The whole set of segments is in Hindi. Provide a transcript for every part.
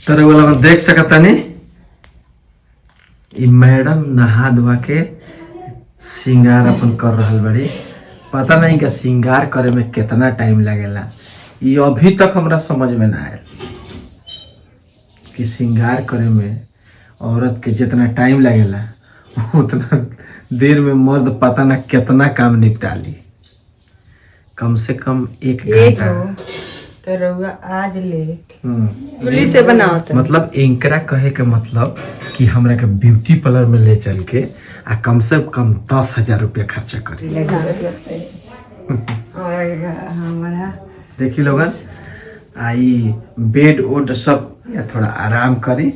तर वाला में देख सकता नहीं ई मैडम नहा धोआ के श्रृंगार अपन कर रहल बड़ी। पता नहीं का श्रृंगार करे में कितना टाइम लगेला, ये अभी तक हमरा समझ में ना आया कि श्रृंगार करे में औरत के जितना टाइम लगेला उतना देर में मर्द पता ना कितना काम निपटा ली। कम से कम 1 घंटा तो रउआ आज ले चुली से बनाओ। मतलब इनकरा कहे के मतलब कि हमरा के ब्यूटी पार्लर में ले चल के आ कम से कम 10,000 रुपया खर्चा करी। देखी लोगन आई बेड उड सब या थोड़ा आराम करी।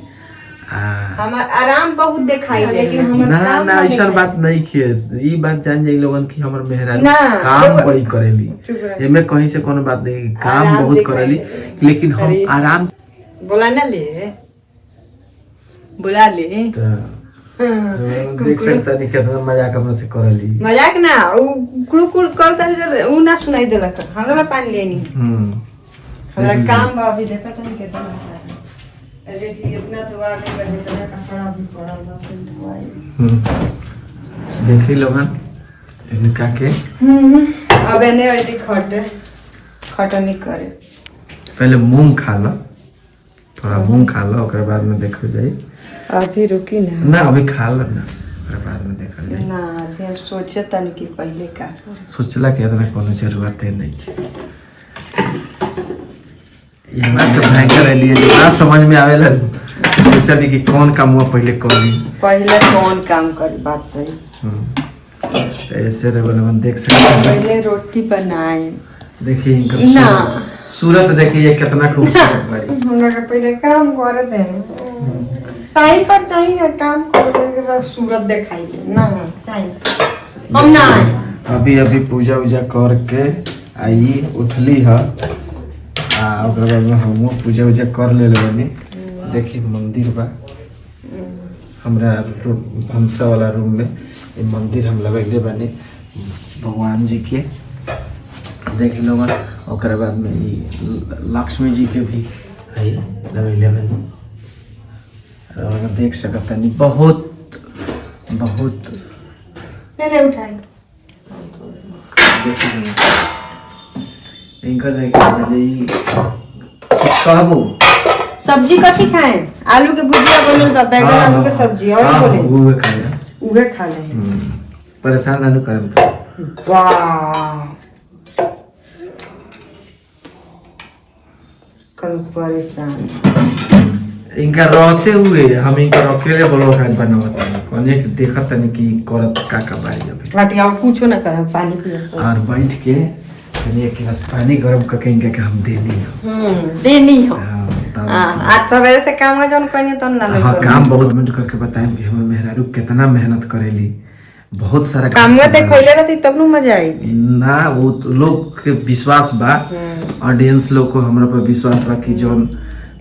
हमार आराम बहुत दिखाई लेकिन ना ना ऐसा बात नहीं किए। ये बात जान जाई लोगन की हमर मेहरारू काम बड़ी करेली, एमे कहीं से कोनो बात नहीं, काम बहुत करेली लेकिन हम आराम बोला ना ले बुला ले देख सकता नहीं कितना मजाक हमरा से करेली। मजाक ना उ कुड़ कुड़ करता उ ना सुनाई देलक हमरा में पानी लेनी। हमरा काम बा अभी देखत नहीं कितना अरे इतना तो आगे बढ़े इतना कपड़ा भी पड़ा बा। देखी लोगन इनका के अब एने ऐडी खटनी करे। पहले मूंग खा लो, थोड़ा मूंग खा लो ओकर बाद में देखो जाई। अभी रुकी ना ना अभी खा लो ना ओकर बाद में देखल जाई। ना अभी सोचे तन कि पहले का सोचला के इतना कोनो जरूरत नहीं है। ये बात तो भयंकर है लिए ना समझ में आवेला। सोचा कि कौन काम हुआ पहले कौन काम करी। बात सही। ऐसे रेबल देख सकते हैं। पहले रोटी बनाए। देखिए इनका सूरत देखिए कितना खूबसूरत बड़ी। हमरा के पहले काम करे दे टाइम पर चाहिए काम करे के सूरत दिखाई दे ना टाइम हम ना अभी पूजा उजा करके आई उठली है ओकर बाद में हम पूजा उजा कर ले बनी। देखी मंदिर बा हमरा भंसा वाला रूम में, ये मंदिर हम लगैले बनी भगवान जी के। देख लोगन ओकर बाद में लक्ष्मी जी के भी है लगैले बनी। और देख सकता नहीं बहुत बहुत उठाई इनका देखिए कहबो सब्जी कथी खाए? आलू के भुजिया बनल बा, बैगन आलू के सब्जी और बोले उहे खा ले। परेशान ना करम तो वाह कल परेशान इनका रहते हुए हम इनका अकेले ब्लॉग बनावत है कोने के देखत नहीं कि करत का बारी अभी हटिया कुछो ना करम पानी पियो और बैठ के एक गिलास पानी गरम करके इनके हम देनी हो। आज सवेरे से काम है जौन कहीं तो ना हाँ काम बहुत मिनट करके बताएं कि हमर मेहरारू कितना मेहनत करेली। बहुत सारा काम में देखैले रहती तब नु मजा आई ना। वो लोग के विश्वास बा, ऑडियंस लोग को हमरा पर विश्वास बा कि जौन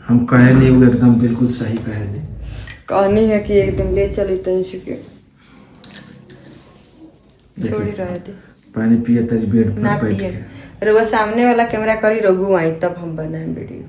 हम कहे नहीं वो एकदम बिल्कुल सही कहे नहीं। कहनी है कि एक दिन ले चली तनी से के छोड़ी रहे थे पानी पिए तरी बेड पर बैठ के। रउआ सामने वाला कैमरा करी रघु आई तब हम बनाए वीडियो।